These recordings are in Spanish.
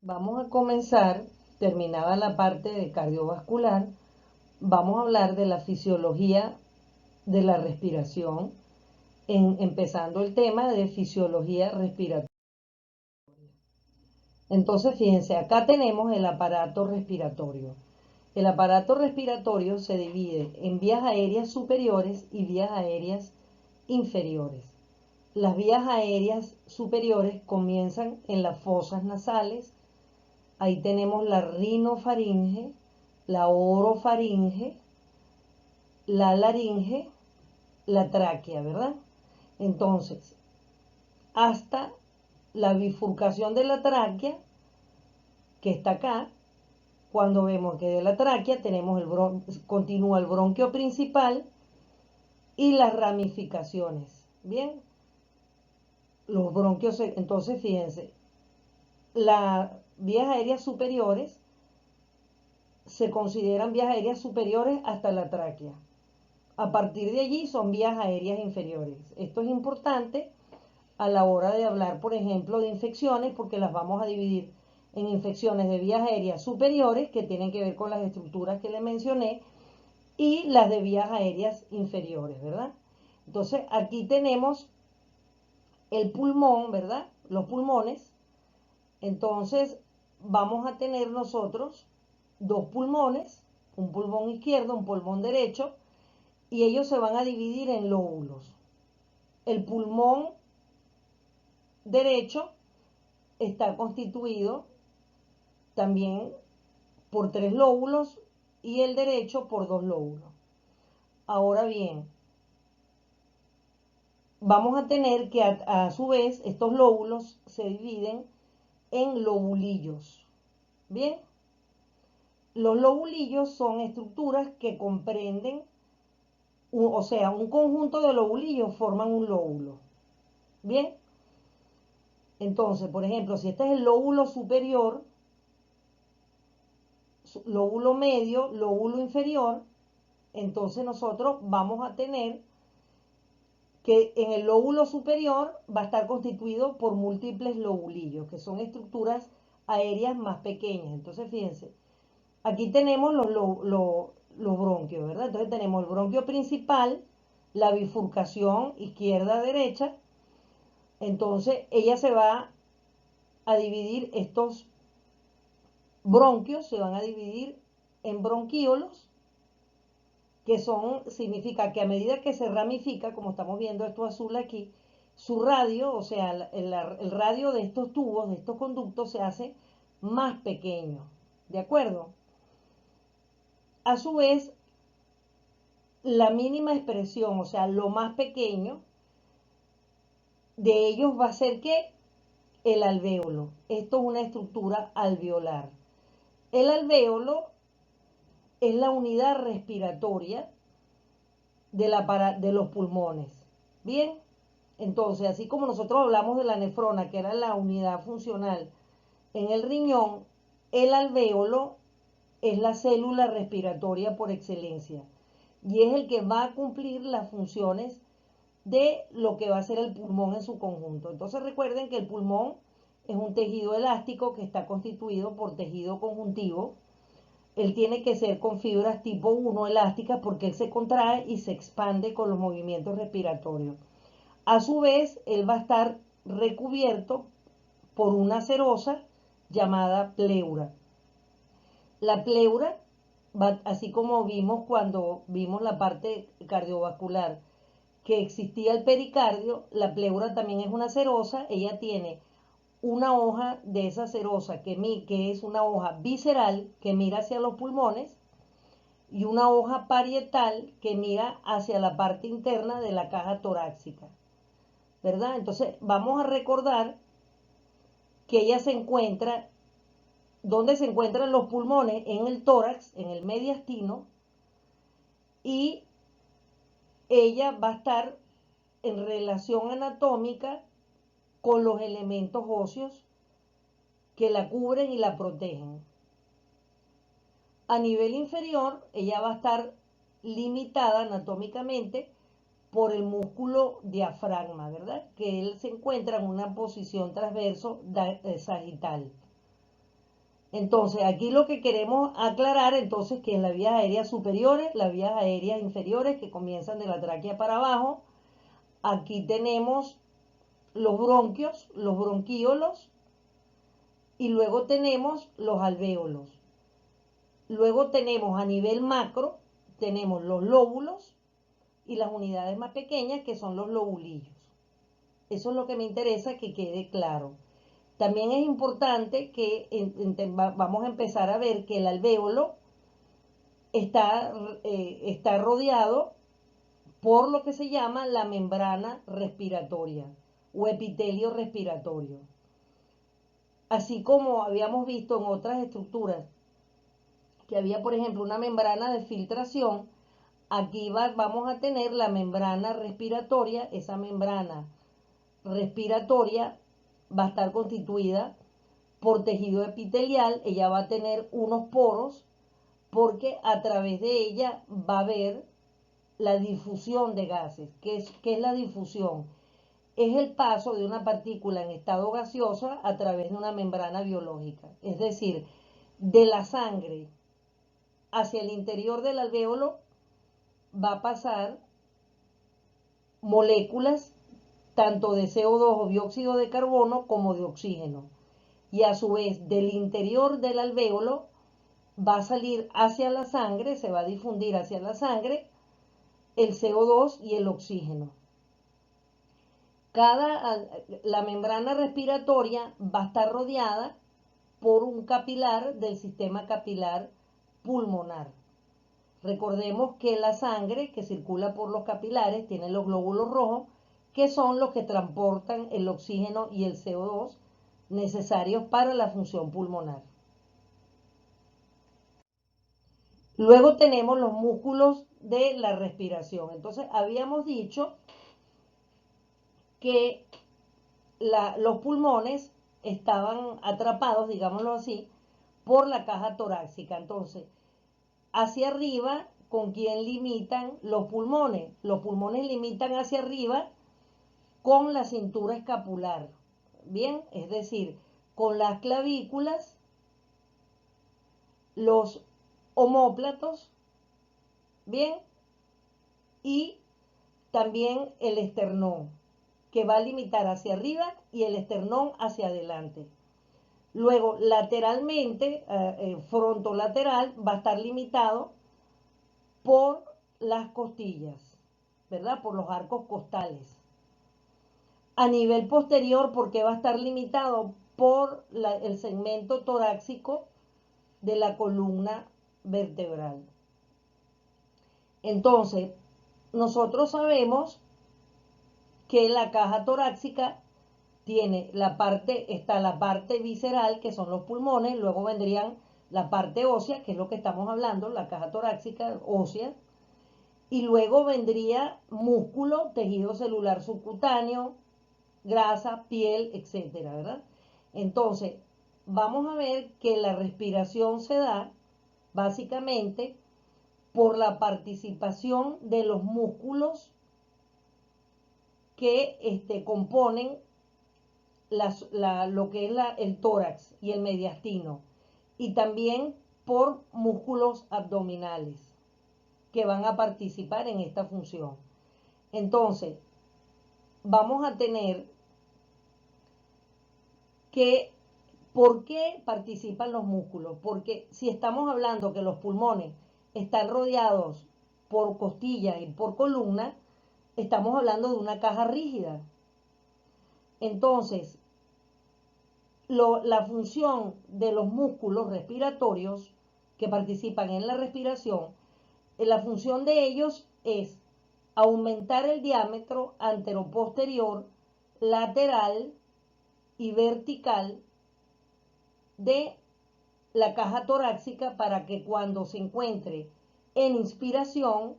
Vamos a comenzar, terminada la parte de cardiovascular, vamos a hablar de la fisiología de la respiración, empezando el tema de fisiología respiratoria. Entonces, fíjense, acá tenemos el aparato respiratorio. El aparato respiratorio se divide en vías aéreas superiores y vías aéreas inferiores. Las vías aéreas superiores comienzan en las fosas nasales. Ahí tenemos la rinofaringe, la orofaringe, la laringe, la tráquea, ¿verdad? Entonces, hasta la bifurcación de la tráquea, que está acá, cuando vemos que de la tráquea tenemos continúa el bronquio principal y las ramificaciones. Bien, los bronquios, entonces fíjense, las vías aéreas superiores se consideran vías aéreas superiores hasta la tráquea. A partir de allí son vías aéreas inferiores. Esto es importante a la hora de hablar, por ejemplo, de infecciones, porque las vamos a dividir en infecciones de vías aéreas superiores, que tienen que ver con las estructuras que le mencioné, y las de vías aéreas inferiores, ¿verdad? Entonces, aquí tenemos el pulmón, ¿verdad? Los pulmones. Entonces, vamos a tener nosotros dos pulmones, un pulmón izquierdo, un pulmón derecho, y ellos se van a dividir en lóbulos. El pulmón derecho está constituido también por tres lóbulos y el derecho por dos lóbulos. Ahora bien, vamos a tener que a su vez estos lóbulos se dividen en lobulillos. Bien, los lobulillos son estructuras que comprenden, o sea, un conjunto de lobulillos forman un lóbulo. Bien, entonces, por ejemplo, si este es el lóbulo superior, lóbulo medio, lóbulo inferior, entonces nosotros vamos a tener que en el lóbulo superior va a estar constituido por múltiples lobulillos, que son estructuras aéreas más pequeñas. Entonces, fíjense, aquí tenemos los bronquios, ¿verdad? Entonces tenemos el bronquio principal, la bifurcación izquierda-derecha. Entonces, ella se va a dividir, estos bronquios se van a dividir en bronquíolos, que son, significa que a medida que se ramifica, como estamos viendo esto azul aquí, su radio, o sea, el radio de estos tubos, de estos conductos, se hace más pequeño, ¿de acuerdo? A su vez, la mínima expresión, o sea, lo más pequeño de ellos va a ser que el alvéolo. Esto es una estructura alveolar. El alvéolo es la unidad respiratoria de los pulmones. Bien, entonces, así como nosotros hablamos de la nefrona, que era la unidad funcional en el riñón, el alvéolo es la célula respiratoria por excelencia y es el que va a cumplir las funciones de lo que va a ser el pulmón en su conjunto. Entonces recuerden que el pulmón es un tejido elástico que está constituido por tejido conjuntivo. Él tiene que ser con fibras tipo 1 elásticas porque él se contrae y se expande con los movimientos respiratorios. A su vez, él va a estar recubierto por una serosa llamada pleura. La pleura, así como vimos cuando vimos la parte cardiovascular, que existía el pericardio, la pleura también es una serosa. Ella tiene una hoja de esa serosa que es una hoja visceral que mira hacia los pulmones y una hoja parietal que mira hacia la parte interna de la caja torácica, ¿verdad? Entonces vamos a recordar que ella se encuentra, ¿dónde se encuentran los pulmones? En el tórax, en el mediastino, y ella va a estar en relación anatómica con los elementos óseos que la cubren y la protegen. A nivel inferior, ella va a estar limitada anatómicamente por el músculo diafragma, ¿verdad? Que él se encuentra en una posición transverso sagital. Entonces, aquí lo que queremos aclarar entonces que es las vías aéreas superiores, las vías aéreas inferiores que comienzan de la tráquea para abajo. Aquí tenemos los bronquios, los bronquíolos y luego tenemos los alvéolos. Luego tenemos a nivel macro, tenemos los lóbulos y las unidades más pequeñas que son los lobulillos. Eso es lo que me interesa que quede claro. También es importante que vamos a empezar a ver que el alvéolo está rodeado por lo que se llama la membrana respiratoria o epitelio respiratorio. Así como habíamos visto en otras estructuras que había, por ejemplo, una membrana de filtración, aquí vamos a tener la membrana respiratoria. Esa membrana respiratoria va a estar constituida por tejido epitelial. Ella va a tener unos poros porque a través de ella va a haber la difusión de gases. ¿Qué es la difusión? Es el paso de una partícula en estado gaseoso a través de una membrana biológica. Es decir, de la sangre hacia el interior del alvéolo va a pasar moléculas tanto de CO2 o dióxido de carbono como de oxígeno. Y a su vez del interior del alvéolo va a salir hacia la sangre, se va a difundir hacia la sangre el CO2 y el oxígeno. La membrana respiratoria va a estar rodeada por un capilar del sistema capilar pulmonar. Recordemos que la sangre que circula por los capilares tiene los glóbulos rojos, que son los que transportan el oxígeno y el CO2 necesarios para la función pulmonar. Luego tenemos los músculos de la respiración. Entonces, habíamos dicho que los pulmones estaban atrapados, digámoslo así, por la caja torácica. Entonces, hacia arriba, ¿con quién limitan los pulmones? Los pulmones limitan hacia arriba con la cintura escapular. Bien, es decir, con las clavículas, los omóplatos, bien, y también el esternón, que va a limitar hacia arriba y el esternón hacia adelante. Luego, lateralmente, frontolateral, va a estar limitado por las costillas, ¿verdad? Por los arcos costales. A nivel posterior, porque va a estar limitado por el segmento torácico de la columna vertebral. Entonces, nosotros sabemos que la caja torácica tiene está la parte visceral, que son los pulmones, luego vendrían la parte ósea, que es lo que estamos hablando, la caja torácica ósea, y luego vendría músculo, tejido celular subcutáneo, grasa, piel, etcétera, ¿verdad? Entonces, vamos a ver que la respiración se da básicamente por la participación de los músculos que componen lo que es el tórax y el mediastino, y también por músculos abdominales que van a participar en esta función. Entonces, vamos a tener que, ¿por qué participan los músculos? Porque si estamos hablando que los pulmones están rodeados por costillas y por columna, estamos hablando de una caja rígida. Entonces, la función de los músculos respiratorios que participan en la respiración, la función de ellos es aumentar el diámetro anteroposterior, lateral y vertical de la caja torácica para que cuando se encuentre en inspiración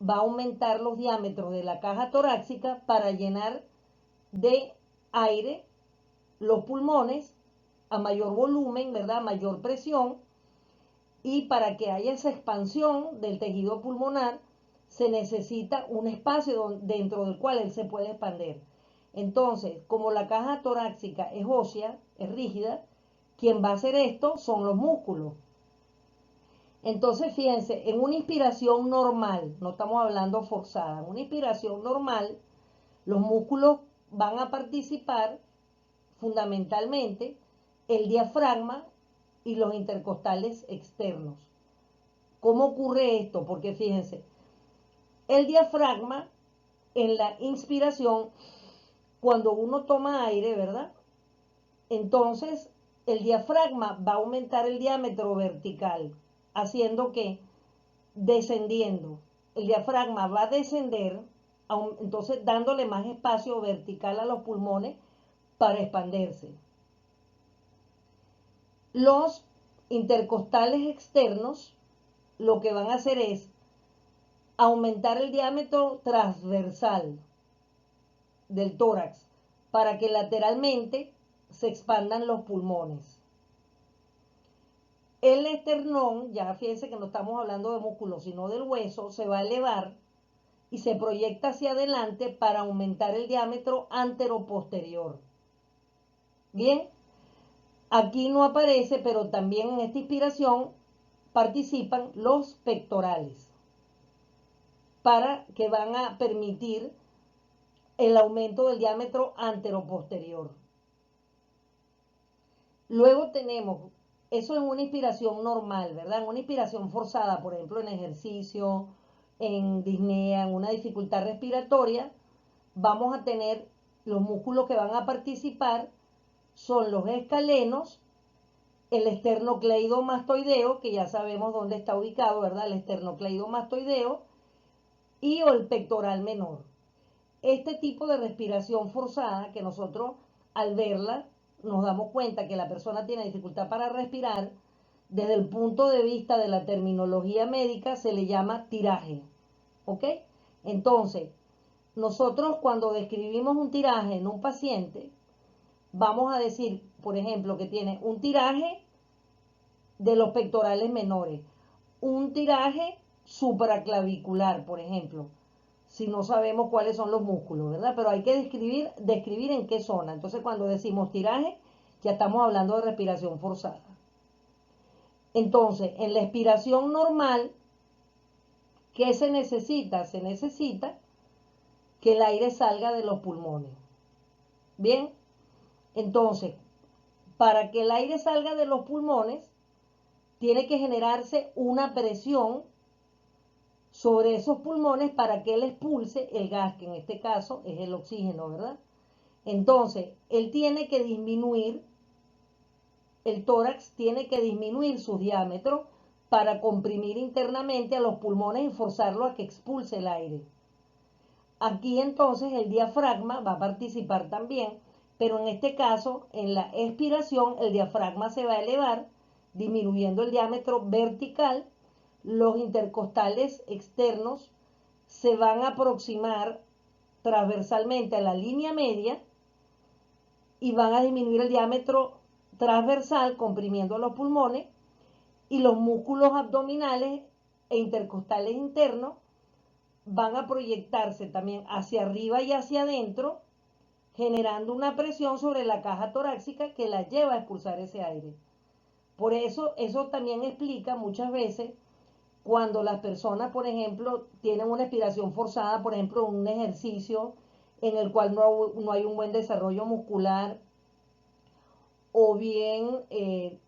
va a aumentar los diámetros de la caja torácica para llenar de aire los pulmones a mayor volumen, ¿verdad? Mayor presión, y para que haya esa expansión del tejido pulmonar se necesita un espacio dentro del cual él se puede expandir. Entonces, como la caja torácica es ósea, es rígida, quien va a hacer esto son los músculos. Entonces, fíjense, en una inspiración normal, no estamos hablando forzada, en una inspiración normal, los músculos van a participar fundamentalmente el diafragma y los intercostales externos. ¿Cómo ocurre esto? Porque fíjense, el diafragma en la inspiración, cuando uno toma aire, ¿verdad? Entonces, el diafragma va a aumentar el diámetro vertical, haciendo que descendiendo, el diafragma va a descender, entonces dándole más espacio vertical a los pulmones para expandirse. Los intercostales externos lo que van a hacer es aumentar el diámetro transversal del tórax para que lateralmente se expandan los pulmones. El esternón, ya fíjense que no estamos hablando de músculo, sino del hueso, se va a elevar y se proyecta hacia adelante para aumentar el diámetro anteroposterior. Bien, aquí no aparece, pero también en esta inspiración participan los pectorales, para que van a permitir el aumento del diámetro anteroposterior. Luego tenemos, eso en una inspiración normal, ¿verdad? En una inspiración forzada, por ejemplo, en ejercicio, en disnea, en una dificultad respiratoria, vamos a tener los músculos que van a participar son los escalenos, el esternocleidomastoideo, que ya sabemos dónde está ubicado, ¿verdad? El esternocleidomastoideo y el pectoral menor. Este tipo de respiración forzada que nosotros al verla nos damos cuenta que la persona tiene dificultad para respirar, desde el punto de vista de la terminología médica se le llama tiraje. ¿Ok? Entonces, nosotros cuando describimos un tiraje en un paciente, vamos a decir, por ejemplo, que tiene un tiraje de los pectorales menores, un tiraje supraclavicular, por ejemplo, si no sabemos cuáles son los músculos, ¿verdad? Pero hay que describir en qué zona. Entonces, cuando decimos tiraje, ya estamos hablando de respiración forzada. Entonces, en la expiración normal, ¿qué se necesita? Se necesita que el aire salga de los pulmones. Bien, entonces, para que el aire salga de los pulmones, tiene que generarse una presión sobre esos pulmones para que él expulse el gas, que en este caso es el oxígeno, ¿verdad? Entonces, él tiene que disminuir, el tórax tiene que disminuir su diámetro para comprimir internamente a los pulmones y forzarlo a que expulse el aire. Aquí entonces el diafragma va a participar también, pero en este caso, en la expiración, el diafragma se va a elevar, disminuyendo el diámetro vertical, los intercostales externos se van a aproximar transversalmente a la línea media y van a disminuir el diámetro transversal, comprimiendo los pulmones, y los músculos abdominales e intercostales internos van a proyectarse también hacia arriba y hacia adentro, generando una presión sobre la caja torácica que la lleva a expulsar ese aire. Por eso también explica muchas veces cuando las personas, por ejemplo, tienen una expiración forzada, por ejemplo, un ejercicio en el cual no hay un buen desarrollo muscular, o bien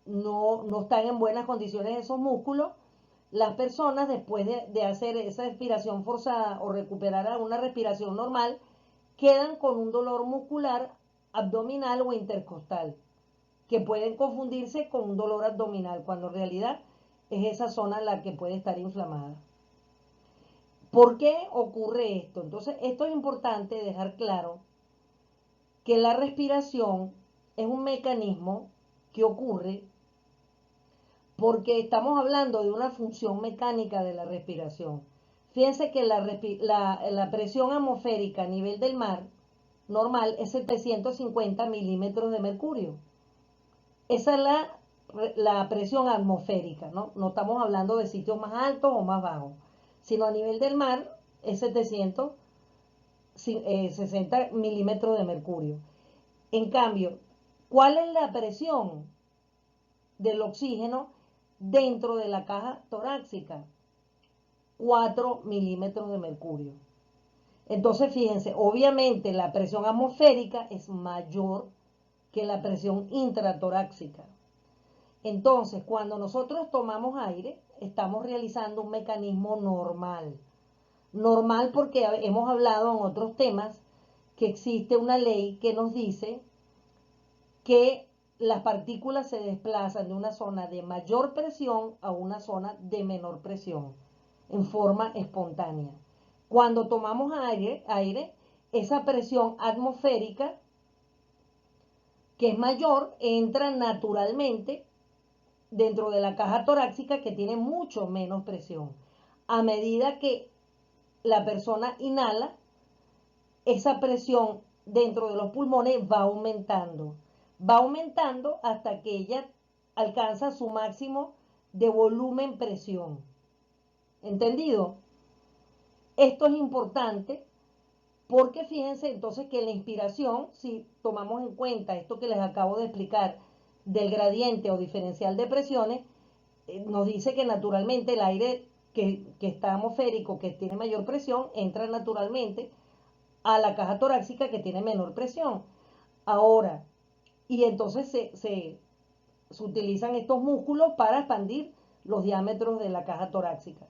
no están en buenas condiciones esos músculos, las personas después de hacer esa expiración forzada o recuperar una respiración normal, quedan con un dolor muscular abdominal o intercostal, que pueden confundirse con un dolor abdominal, cuando en realidad es esa zona la que puede estar inflamada. ¿Por qué ocurre esto? Entonces, esto es importante dejar claro que la respiración es un mecanismo que ocurre porque estamos hablando de una función mecánica de la respiración. Fíjense que la presión atmosférica a nivel del mar normal es 750 milímetros de mercurio. Esa es la presión atmosférica, ¿no? No estamos hablando de sitios más altos o más bajos, sino a nivel del mar es 750 60 milímetros de mercurio. En cambio, ¿cuál es la presión del oxígeno dentro de la caja torácica? 4 milímetros de mercurio. Entonces, fíjense, obviamente la presión atmosférica es mayor que la presión intratorácica. Entonces, cuando nosotros tomamos aire, estamos realizando un mecanismo normal. Normal porque hemos hablado en otros temas que existe una ley que nos dice que las partículas se desplazan de una zona de mayor presión a una zona de menor presión en forma espontánea. Cuando tomamos aire, esa presión atmosférica, que es mayor, entra naturalmente dentro de la caja torácica, que tiene mucho menos presión. A medida que la persona inhala, esa presión dentro de los pulmones va aumentando hasta que ella alcanza su máximo de volumen presión. ¿Entendido? Esto es importante porque fíjense entonces que la inspiración, si tomamos en cuenta esto que les acabo de explicar del gradiente o diferencial de presiones, nos dice que naturalmente el aire que está atmosférico, que tiene mayor presión, entra naturalmente a la caja torácica, que tiene menor presión. Ahora, y entonces se utilizan estos músculos para expandir los diámetros de la caja torácica.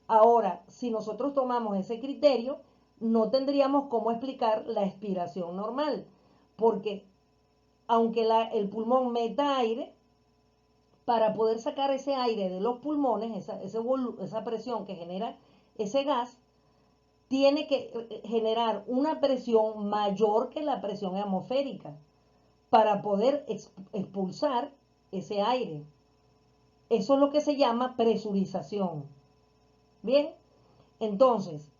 Ahora, si nosotros tomamos ese criterio, no tendríamos cómo explicar la expiración normal, porque aunque el pulmón meta aire, para poder sacar ese aire de los pulmones, esa presión que genera ese gas, tiene que generar una presión mayor que la presión atmosférica para poder expulsar ese aire. Eso es lo que se llama presurización. Bien, entonces,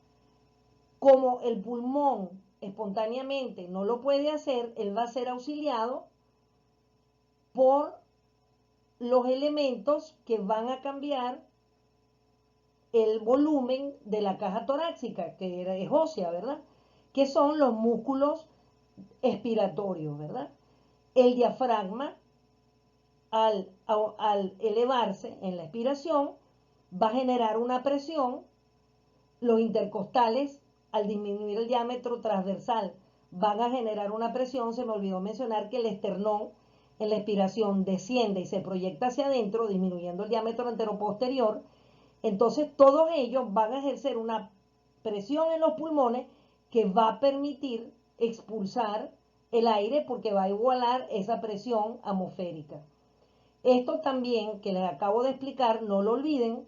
como el pulmón espontáneamente no lo puede hacer, él va a ser auxiliado por los elementos que van a cambiar el volumen de la caja torácica, que es ósea, ¿verdad? Que son los músculos expiratorios, ¿verdad? El diafragma, al elevarse en la expiración, va a generar una presión. Los intercostales, al disminuir el diámetro transversal, van a generar una presión. Se me olvidó mencionar que el esternón en la expiración desciende y se proyecta hacia adentro, disminuyendo el diámetro anteroposterior. Entonces, todos ellos van a ejercer una presión en los pulmones que va a permitir expulsar el aire, porque va a igualar esa presión atmosférica. Esto también que les acabo de explicar, no lo olviden,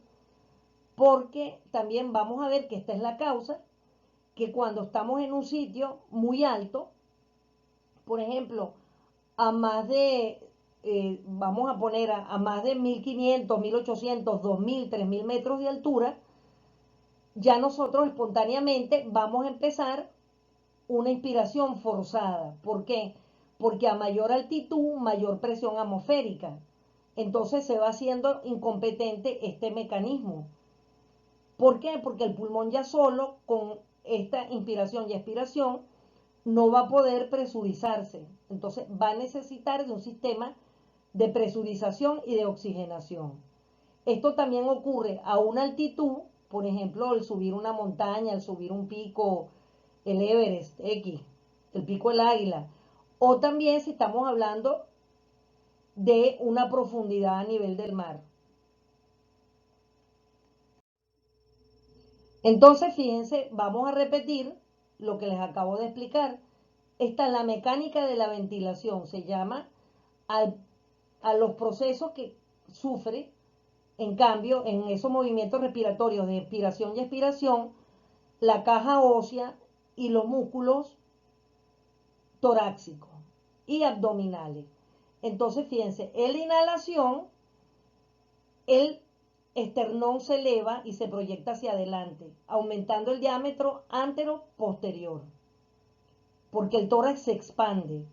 porque también vamos a ver que esta es la causa, que cuando estamos en un sitio muy alto, por ejemplo, a más de, vamos a poner a más de 1500, 1800, 2000, 3000 metros de altura, ya nosotros espontáneamente vamos a empezar una inspiración forzada. ¿Por qué? Porque a mayor altitud, mayor presión atmosférica. Entonces se va haciendo incompetente este mecanismo. ¿Por qué? Porque el pulmón ya solo, con esta inspiración y expiración, no va a poder presurizarse. Entonces va a necesitar de un sistema de presurización y de oxigenación. Esto también ocurre a una altitud, por ejemplo, al subir una montaña, al subir un pico, el Everest X, el pico del Águila, o también si estamos hablando de una profundidad a nivel del mar. Entonces, fíjense, vamos a repetir lo que les acabo de explicar. Esta es la mecánica de la ventilación. Se llama a los procesos que sufre, en cambio, en esos movimientos respiratorios de expiración y expiración, la caja ósea y los músculos torácicos y abdominales. Entonces, fíjense, en la inhalación, el esternón se eleva y se proyecta hacia adelante, aumentando el diámetro antero-posterior, porque el tórax se expande,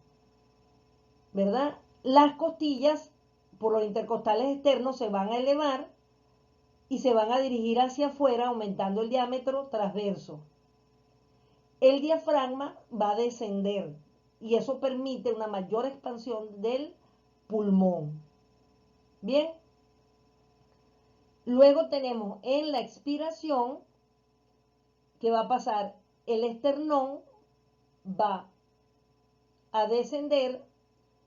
¿verdad? Las costillas, por los intercostales externos, se van a elevar y se van a dirigir hacia afuera, aumentando el diámetro transverso. el diafragma va a descender y eso permite una mayor expansión del pulmón. Bien, luego tenemos en la expiración que va a pasar el esternón, va a descender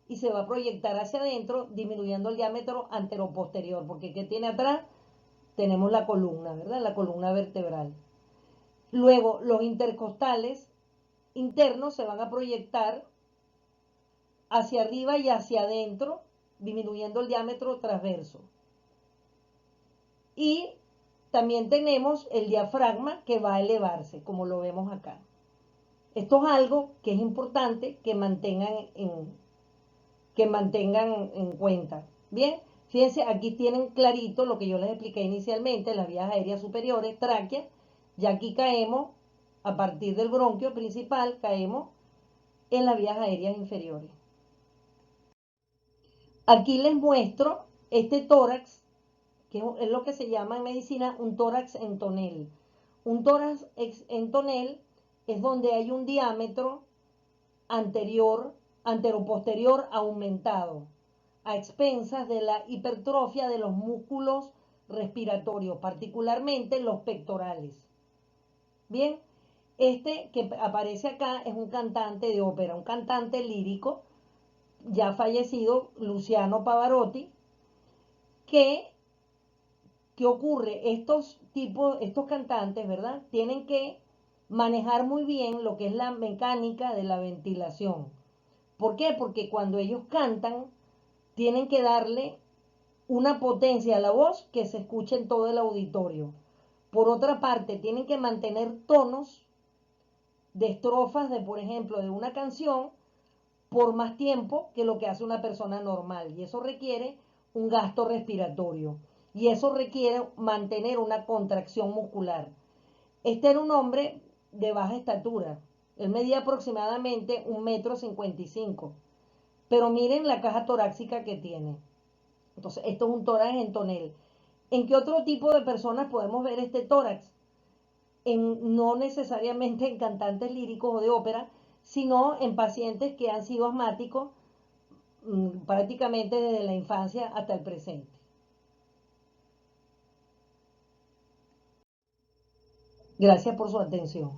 y se va a proyectar hacia adentro, disminuyendo el diámetro anteroposterior, porque ¿qué tiene atrás? Tenemos la columna, ¿verdad? La columna vertebral. Luego, los intercostales internos se van a proyectar hacia arriba y hacia adentro, disminuyendo el diámetro transverso. Y también tenemos el diafragma que va a elevarse, como lo vemos acá. Esto es algo que es importante que mantengan en cuenta. Bien, fíjense, aquí tienen clarito lo que yo les expliqué inicialmente, las vías aéreas superiores, tráquea, y aquí caemos, a partir del bronquio principal, caemos en las vías aéreas inferiores. Aquí les muestro este tórax, que es lo que se llama en medicina un tórax en tonel. Un tórax en tonel es donde hay un diámetro anteroposterior aumentado, a expensas de la hipertrofia de los músculos respiratorios, particularmente los pectorales. Bien, este que aparece acá es un cantante de ópera, un cantante lírico ya fallecido, Luciano Pavarotti, que ¿qué ocurre? Estos cantantes, ¿verdad? Tienen que manejar muy bien lo que es la mecánica de la ventilación. ¿Por qué? Porque cuando ellos cantan, tienen que darle una potencia a la voz que se escuche en todo el auditorio. Por otra parte, tienen que mantener tonos de estrofas de, por ejemplo, de una canción por más tiempo que lo que hace una persona normal. Y eso requiere un gasto respiratorio. Y eso requiere mantener una contracción muscular. Este era un hombre de baja estatura. Él medía aproximadamente 1,55 m. Pero miren la caja torácica que tiene. Entonces, esto es un tórax en tonel. ¿En qué otro tipo de personas podemos ver este tórax? No necesariamente en cantantes líricos o de ópera, sino en pacientes que han sido asmáticos prácticamente desde la infancia hasta el presente. Gracias por su atención.